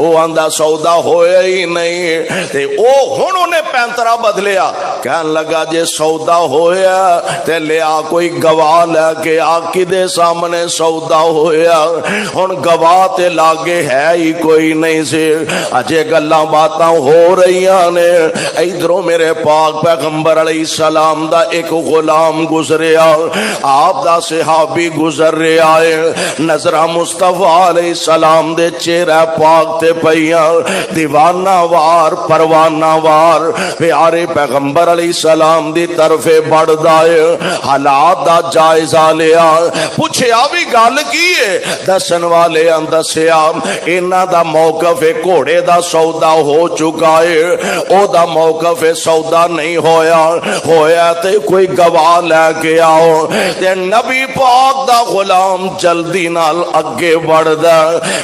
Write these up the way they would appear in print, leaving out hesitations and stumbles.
وہ آندا سودا ہویا ہی نہیں تے او ہن انہیں پینترا بدلیا کہن لگا جے سودا ہویا تے لیا کوئی گواہ لے کے آقی دے سامنے سودا ہویا ہن گواہ تے لاگے ہے ہی کوئی نہیں سی اجے گلاں باتاں ہو رہیاں نے ادھروں میرے پاک پیغمبر علیہ السلام دا ایک غلام گزریا آپ دا صحابی گزر رہا ہے نظرہ مصطفیٰ علیہ السلام دے چہرہ پاک تے پئیاں دیوانہ وار پروانہ وار پیارے پیغمبر علیہ السلام دی طرف بڑھ دائے حالات دا جائزہ لیا پوچھیا بھی گل کی ہے دسن والے دسیا انہاں دا موقف گھوڑے دا سودا ہو چکا ہے او دا موقف سودا نہیں ہویا تے کوئی گواہ لے کے آؤ تے نبی پاک دا غلام جلدی نال اگے بڑھ دا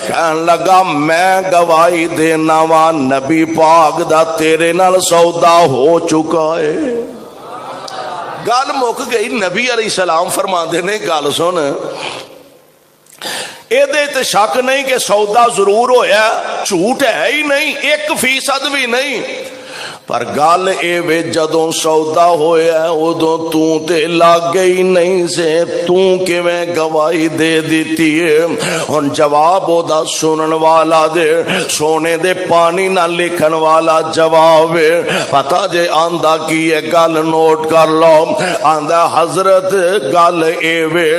کہن لگا میں گواہی دینا وا نبی پاک دا تیرے نال سودا ہو چکا ہے گل مک گئی نبی علیہ السلام فرماندے نے گل سن ایدے تے شک نہیں کہ سودا ضرور ہویا جھوٹ ہے ہی نہیں 1% بھی نہیں پر گل اے وے جدوں سودا ہویا ادوں تو تے لاگے ہی نہیں سے تو کیویں گواہی دے دیتی ہے ہن جواب او دا سنن والا دے سونے دے پانی نہ لکھن والا جواب پتہ جے آندا کی ہے گل نوٹ کر لو آندا حضرت گل اے وے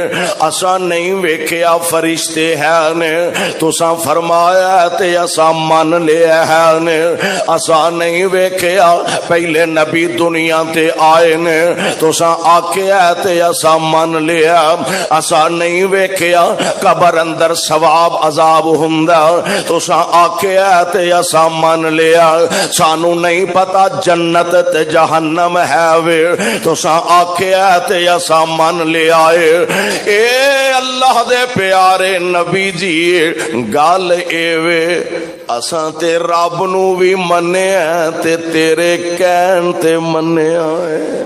اساں نہیں ویکھیا فرشتے ہیں نے تساں فرمایا تے اساں من لیا ہے نے اساں نہیں ویکھیا پہلے نبی دنیا تے آئے نے تساں آکھیا تے اساں من لیا اساں نہیں ویکھیا قبر اندر ثواب عذاب ہوندا تساں آکھیا تے اساں من لیا سانو نہیں پتا جنت تے جہنم ہے وے تساں آکھیا تے اساں من لیا اے اللہ دے پیارے نبی جی گل اے وے اساں تے رب نو بھی منیا تے تیرے کہن تے منیا ہے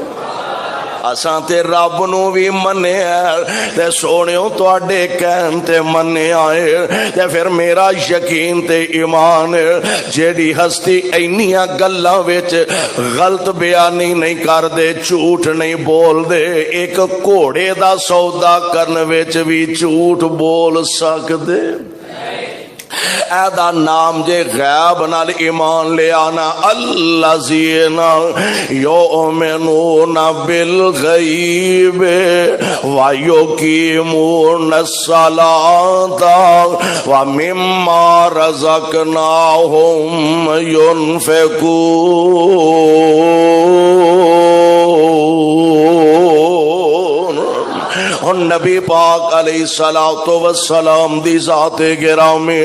اساں تے رب نو بھی منیا تے سونیو تواڈے کہن تے منیا ہے تے پھر میرا یقین تے ایمان جیڑی ہستی اینیاں گلاں وچ غلط بیانی نہیں کر دے جھوٹ نہیں بول دے ایک گھوڑے دا سودا کرن وچ بھی جھوٹ بول سکدے ایدا نام جے غیب نال ایمان لے آنا الذین یؤمنون بالغیب ویقیمون الصلاۃ ومما رزقناہم ينفقون نبی پاک علیہ الصلوۃ والسلام دی ذات گرامی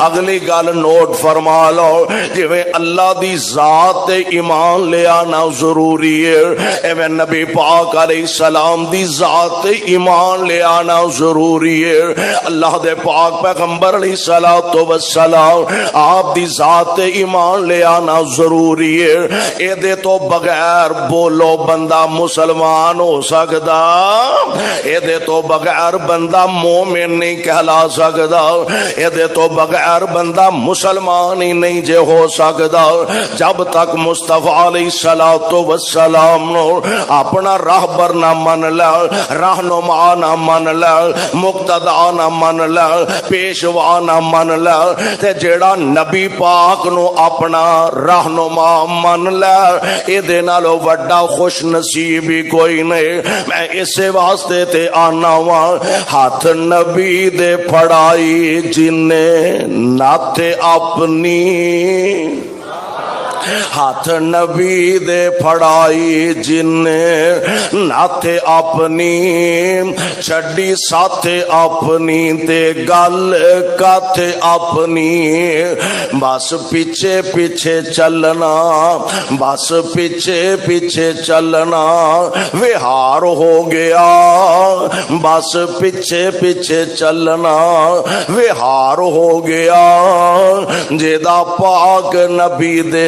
اگلی گل نوٹ فرما لو جویں اللہ دی ذات تے ایمان لے آنا ضروری ہے ایویں نبی پاک علیہ السلام دی ذات تے ایمان لے آنا ضروری ہے اللہ دے پاک پیغمبر علیہ الصلوۃ والسلام آپ دی ذات تے ایمان لے آنا ضروری ہے اے دے تو بغیر بولو بندہ مسلمان ہو سکدا اے دے تو بغیر بندہ مومن نہیں کہلا سکدا اے دے تو بغیر بندہ مسلمان ہی نہیں جے ہو سکدا جب تک مصطفیٰ علیہ الصلوۃ والسلام نو اپنا راہبر نہ من لے رہنما نہ من لے مقتدا نہ من لے پیشوا نہ من لے تے جیڑا نبی پاک نو اپنا رہنما من لے اے دے نالوں وڈا خوش نصیب ہی کوئی نہیں میں اسے واسطے تے آنا وا ہاتھ نبی دے پھڑائی جنہیں نات اپنی ہاتھ نبی دے پھڑائی جن نات اپنی چھڑی ساتھ اپنی تے گل کاتھ اپنی بس پیچھے پیچھے چلنا بس پیچھے پیچھے چلنا وہار ہو گیا بس پیچھے پیچھے چلنا وہار ہو گیا جیدہ پاک نبی دے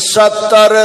70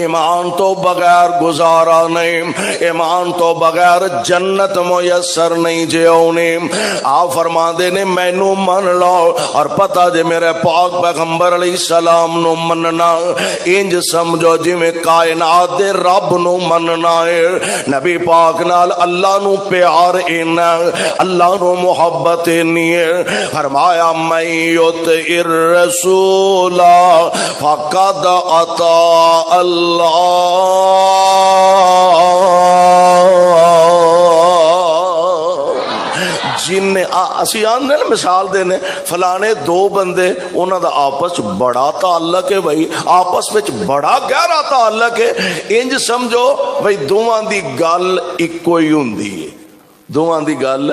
ایمان تو بغیر گزارا نہیں، ایمان تو بغیر جنت میسر نہیں جے ہونی۔ آپ فرما دے نے مینو من لو اور پتہ جے میرے پاک پیغمبر علیہ السلام نو مننا انج سمجھو جی میں کائنات دے رب نو مننا ہے۔ نبی پاک نال اللہ نو پیار اینا، اللہ نو محبت اینی ہے۔ فرمایا من یطع الرسول فقد اطاع اللہ۔ جن اسی آنے مثال دینے فلانے دو بندے انہاں دا آپس بڑا تعلق ہے بھائی، آپس وچ بڑا گہرا تعلق ہے، انج سمجھو بھائی دوواں دی گل اکو ہی ہوندی ہے، دوواں دی گل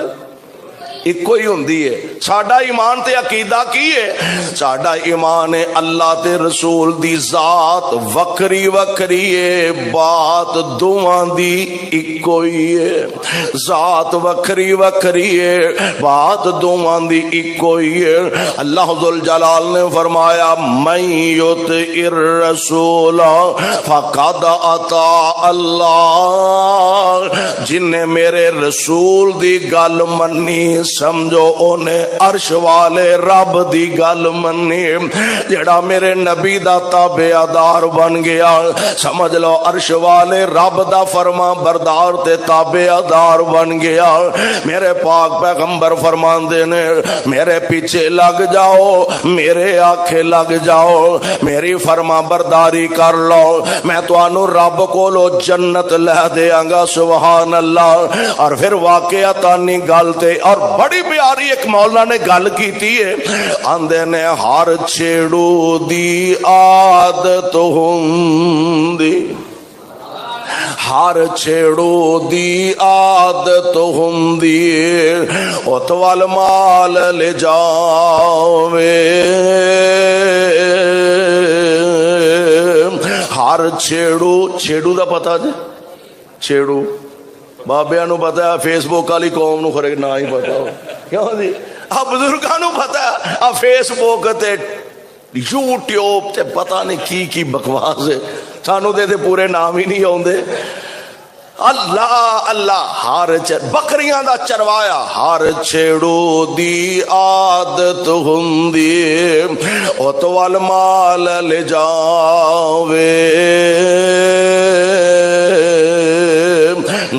ایک ہی ہوندی ہے۔ ساڈا ایمان تے عقیدہ کی ہے؟ ساڈا ایمان ہے اللہ تے رسول دی ذات وکری وکری ہے، بات دوواں دی ایک ہی ہے۔ ذات وکری وکری ہے، بات دوواں دی ایک ہی ہے۔ اللہ ذوالجلال نے فرمایا من یطع الرسول فقد اطاع اللہ، جن نے میرے رسول دی گل منی سمجھو اونے عرش والے رب دی گل منی۔ جڑا میرے نبی دا تابعدار بن گیا سمجھ لو عرش والے رب دا فرما بردار تے تابعدار بن گیا۔ میرے پاک پیغمبر فرماندے نے میرے پیچھے لگ جاؤ، میرے آکھے لگ جاؤ، میری فرما برداری کر لو، میں توانو رب کو لو جنت لے دیاں گا۔ سبحان اللہ۔ اور پھر واقعتانی گل تے اور بڑی پیاری ایک مولا نے گل کیتی ہے، آندے نے ہر چھیڑو دی عادت ہوندی، ہر چھیڑو دی عادت ہوندی، اتوال مال لے جاوے، ہر چھیڑو دا پتہ جی، چھیڑو بابیاں نو پتا ہے، فیس بک والی قوم نو خرے نہ ہی پتا ہو کیوں جی، اب بزرگاں نو پتا ہے، اب فیس بک تے یوٹیوب تے پتہ نہیں کی بکواس ہے، سانو دے پورے نام ہی نہیں آوندے۔ اللہ اللہ ہر بکریاں دا چروایا، ہر چھیڑو دی عادت ہوندی، اتوال مال لے جاوے،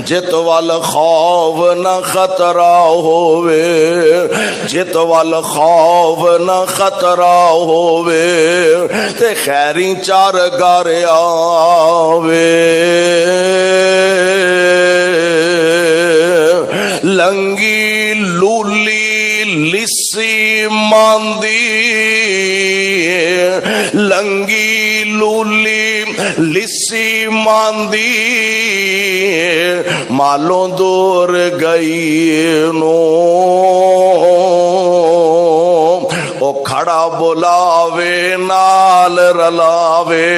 جت وال خوف نہ خطرہ ہووے، جت وال خوف نہ خطرہ ہووے، تے خیری چار گار آوے، لنگی لولی لسی ماندی، لنگی لولی لسی ماندی، مالوں دور گئی نو، او کھڑا بلاوے نال رلاوے،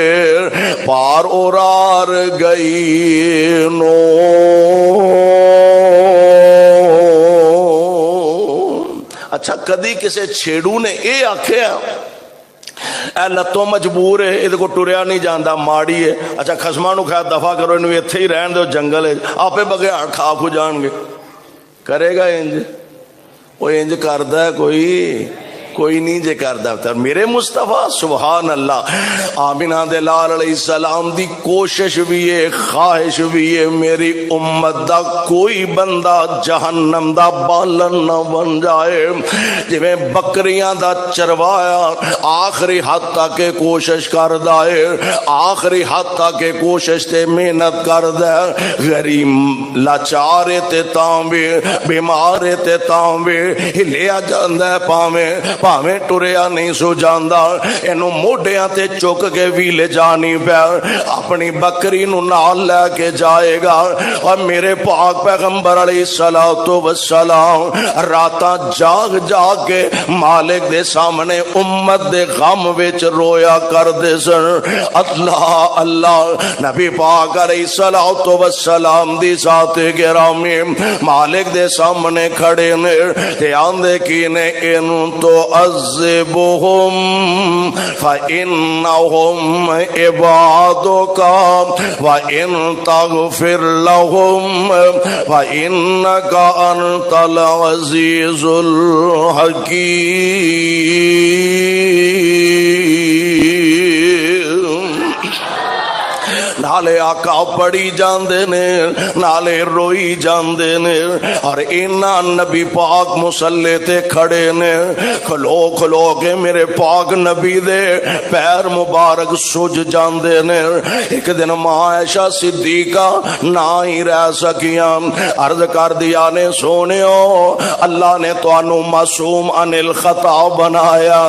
پار اورار گئی نو۔ اچھا کدی کسے چھیڑو نے اے آکھیا اے لتوں مجبور ہے، یہ کو ٹریا نہیں جاندا، ماڑی ہے، اچھا خسماں نو خیر دفع کرو، انہوں ایتھے ہی رہن دو جنگل ہے، آپے بغیر کھا کھو جان گے، کرے گا انج؟ وہ انج کردا ہے کوئی نہیں جے کردا۔ میرے مصطفیٰ سبحان اللہ، آمینہ دے لال علیہ السلام دی کوشش بھی ہے، خواہش بھی ہے، میری امت دا کوئی بندہ جہنم دا بالن نہ بن جائے۔ جی میں بکریاں دا چروایا آخری حد تک کوشش کردا ہے، آخری حد تک کوشش تے محنت کردا ہے، غریب لاچارے تے تاں بھی، بیمارے تے تاں بھی ہلیا جاندا ہے، پاویں ٹریا نہیں سو جاندا، اینو موڈیاں تے چک کے بھی لے جانی پیا، اپنی بکری نو نال لے کے جائے گا۔ اور میرے پاک پیغمبر علیہ الصلوۃ والسلام راتاں جاگ جاگ کے مالک دے سامنے امت دے غم وچ رویا کردے سن۔ اللہ اللہ، نبی پاک علیہ الصلوۃ والسلام دی ذات گرامی مالک دے سامنے کھڑے نے تے آندے کی نے اینو تو تعذبهم فإنهم عبادك وإن تغفر لهم فإنك أنت العزيز الحكيم۔ نالے آقا پڑھی جاندے نے، نالے روئی جاندے نے، اور اینا نبی پاک مصلی تے کھڑے نے، کھلو کھلو کے میرے پاک نبی دے پیر مبارک سج جاندے نے۔ ایک دن ماں عائشہ صدیقہ نہ ہی رہ سکیاں، عرض کر دیا نے سونیو اللہ نے تو انو معصوم عن الخطا بنایا،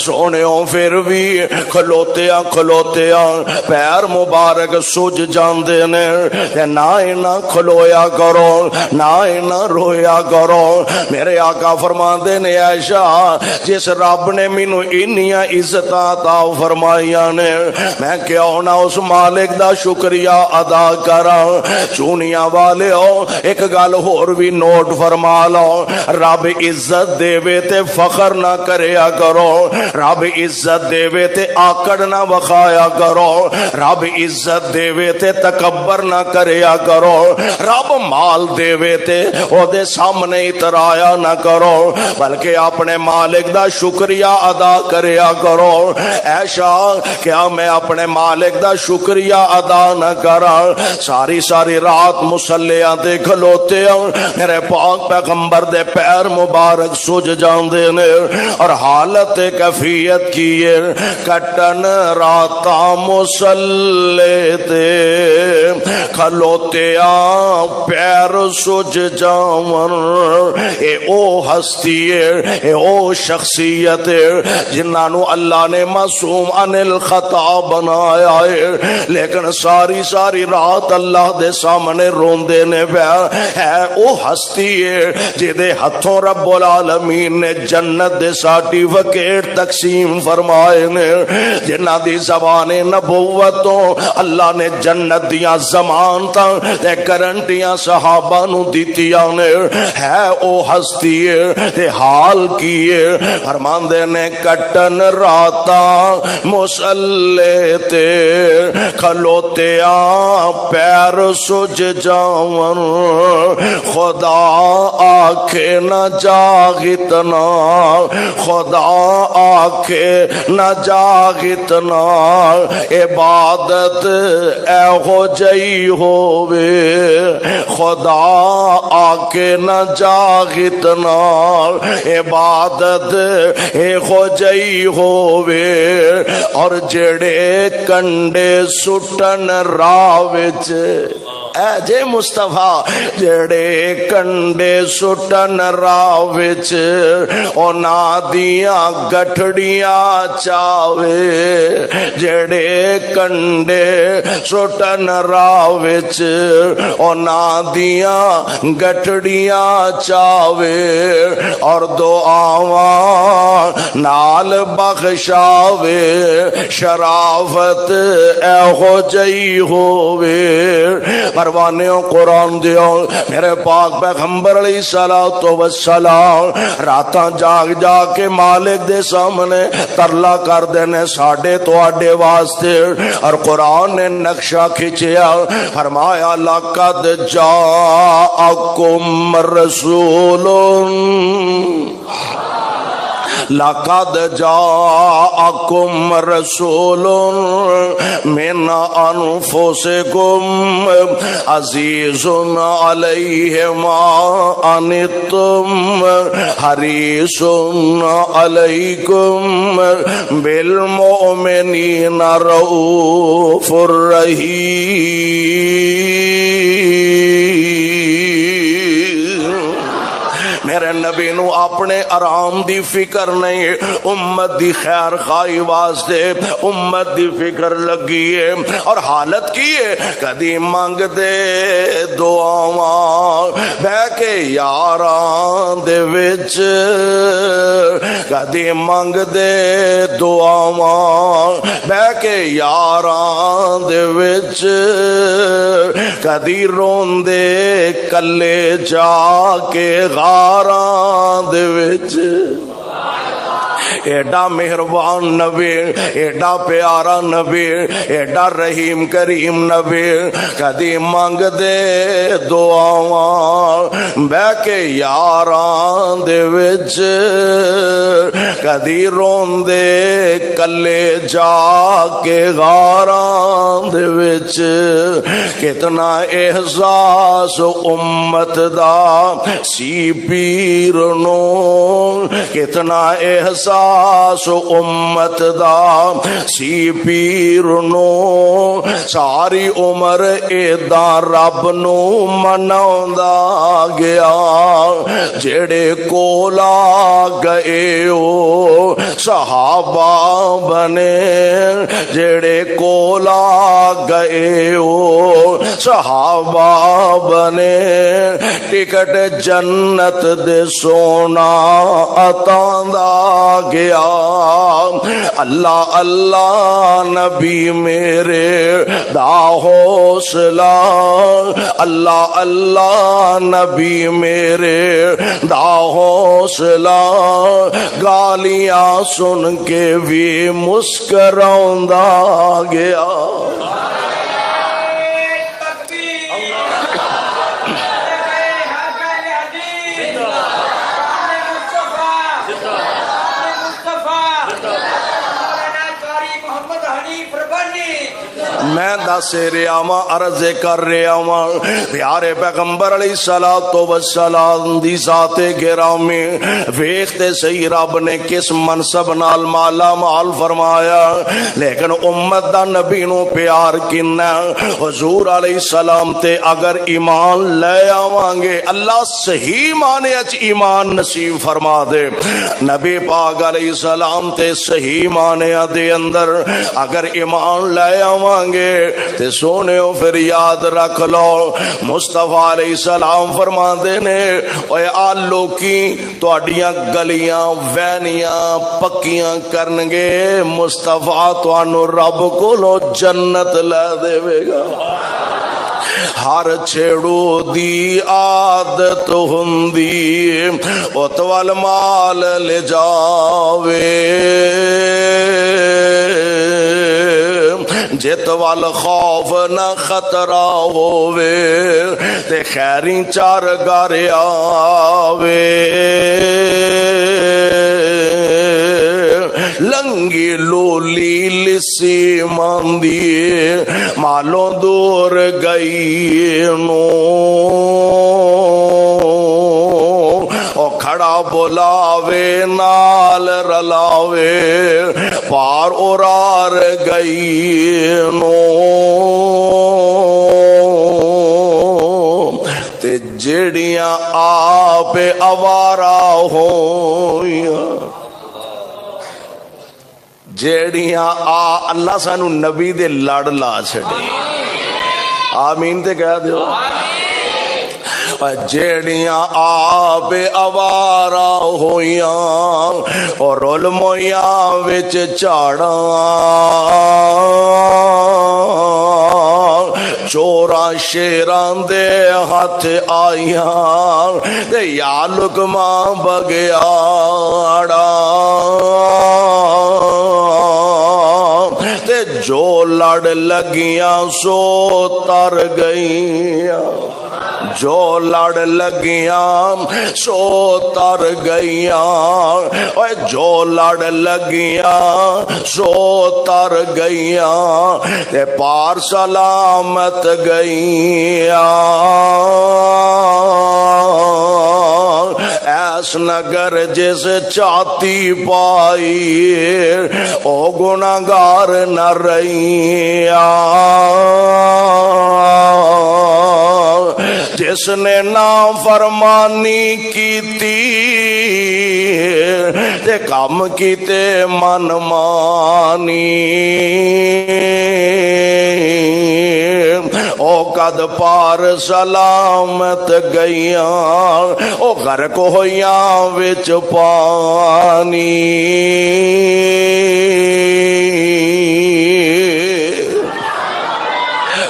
سونیو پھر بھی کھلوتیاں کھلوتیاں پیر مبارک سج جاندے نے، نہ نہ کھلویا کرو نہ نہ رویا کرو۔ میرے آقا فرماندے نے عائشہ جس رب نے مینوں انیاں عزتاں عطا فرمائیاں نے، میں کیوں نہ اس مالک دا شکریہ ادا کراں۔ چونیاں والے ہو ایک گل ہور بھی نوٹ فرما لو، رب عزت دے تے فخر نہ کریا کرو، رب عزت دے تے آکڑ نہ وکھایا کرو، رب عزت دے تے تکبر نہ کریا کرو، رب مال دے تے او دے سامنے اترایا نہ کرو، بلکہ اپنے مالک دا شکریہ ادا کریا کرو۔ ایشا کیا میں اپنے مالک دا شکریہ ادا نہ کراں؟ ساری ساری رات مصلیاں تے کھلوتے ہوں، میرے پاک پیغمبر دے پیر مبارک سج جاندے نے، اور حالت کیفیت کیے کٹن راتاں مصلی تے کھلوتیاں پیر سج جاون۔ اے او ہستی ہے، اے او شخصیت ہے جنہاں نو اللہ نے معصوم عن الخطا بنایا ہے، لیکن ساری ساری رات اللہ دے سامنے روندے نے پیا۔ ہے او ہستی ہے جدے ہتھوں رب العالمین نے جنت دے سرٹیفکیٹ تقسیم فرمائے نے، جنہاں دی زبان نبوتوں اللہ نے جنت دیاں ضمانتاں تے گارنٹیاں صحابہ نو دتیاں نے۔ ہے او ہستی ہے تے حال کیے فرماندے نے کٹن راتاں مصلی تے کھلوتیاں پیر سج جاون، خدا آکھے نہ جاگتنا، خدا آکھے نہ جاگتنا، عبادت اے ہو جئی ہووے، خدا آکے نہ جاگتنا، عبادت اے ہو جئی ہووے، اور جڑے کنڈے سٹن راہ وچ اے جے مصطفیٰ جڑے کنڈے سٹن راہ وچ اونا دیاں گٹھڑیاں چاوے، جڑے کنڈے سٹن راہ وچ اونا دیاں گٹھڑیاں چاوے، اور دعاواں نال بخشاوے، شرافت اے ہو جئی ہووے۔ پروانیوں قرآن دیو میرے پاک پیغمبر علیہ السلام راتاں جاگ جاگ کے مالک دے سامنے ترلا کر دینے ساڑھے تو آڈے واسطے، اور قرآن نے نقشہ کھچیا فرمایا لَقَدْ جَاءَكُمْ رَسُولٌ لَقَدْ جَاءَكُمْ رَسُولٌ مِّنْ أَنفُسِكُمْ عَزِيزٌ عَلَيْهِ مَا عَنِتُّمْ حَرِيصٌ عَلَيْكُمْ بِالْمُؤْمِنِينَ رَءُوفٌ رَحِيمٌ۔ میرے نبی نو اپنے آرام دی فکر نہیں، امت دی خیر خواہی واسطے امت دی فکر لگی ہے، اور حالت کی ہے کدی منگ دے دعاواں بہ کے یاراں دے وچ، کدی منگ دے دعاواں بہ کے یاراں دے وچ، کدی روندے کلے جا کے غاراں دے وچ۔ ایڈا مہربان نبی، ایڈا پیارا نبی، ایڈا رحیم کریم نبی، کدی منگ دے دعاواں بہ کے یاراں دے وچ، کدی رون دے کلے جا کے غاراں دے وچ، کتنا احساس امت دا سی پیر نو، کتنا احساس امت دا سی پیر نو، ساری عمر ایداں رب نو مناوندا گیا، جڑے کولا گئے او صحابہ بنے، جڑے کولا گئے او صحابہ بنے، ٹکٹ جنت دے سونا عطا دا گیا، اللہ اللہ نبی میرے دا حوصلہ، اللہ اللہ نبی میرے دا حوصلہ، گالیاں سن کے بھی مسکراوندا گیا۔ میں دس رہا واں، عرض کر رہا واں، پیارے پیغمبر علیہ الصلوۃ والسلام دی ذات گرامی ویکھتے صحیح رب نے کس منصب نال مالا مال فرمایا، لیکن امت دا نبی نو پیار کنا، حضور علیہ السلام تے اگر ایمان لے آواں گے اللہ صحیح معنی اچ ایمان نصیب فرما دے، نبی پاک علیہ السلام تے صحیح معنی دے اندر اگر ایمان لے آواں گے تے سونےو پھر یاد رکھ لو، مصطفیٰ علیہ السلام فرماندے نے اوے آ لوکی تواڈیاں گلیاں وینیاں پکیاں کرنگے، مصطفیٰ تانوں رب کولوں جنت لے دے گا۔ ہر چھیڑو دی عادت ہندی اتوال مال لے جاوے، جت وال خوف نہ خطرہ ہووے، تے خیری چار گھر آوے، لنگی لولی لسی ماندی مالوں دور گئی نو، او کھڑا بلاوے نال رلاوے پار اورار گئی نو، تے جڑیاں آپ آوارہ ہویاں، جیڑیاں اللہ سانو نبی دے لڑ لا چھڑے، آمین تے کہہ دیو، جیڑیاں آپ آوارہ ہویاں اور علمویاں وچ چاڑاں، چوراں شیران دے ہاتھ آئیاں تے یا لقمہ بگیاڑا، تے جو لڑ لگیاں سو تر گئیاں، جو لڑ لگیاں سو تر گئیاں، اوے جو لڑ لگیاں سو تر گئیاں، تے پار سلامت گئیاں، ایس نگر جس چاہتی پائی او گناہگار نہ رہیاں، جس نے نافرمانی کیتی تے کام کیتے من مانی، او قد پار سلامت گئیاں، او غرق ہویاں وچ پانی،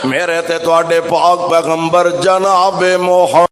میرے تے تواڈے پاک پیغمبر جناب محمد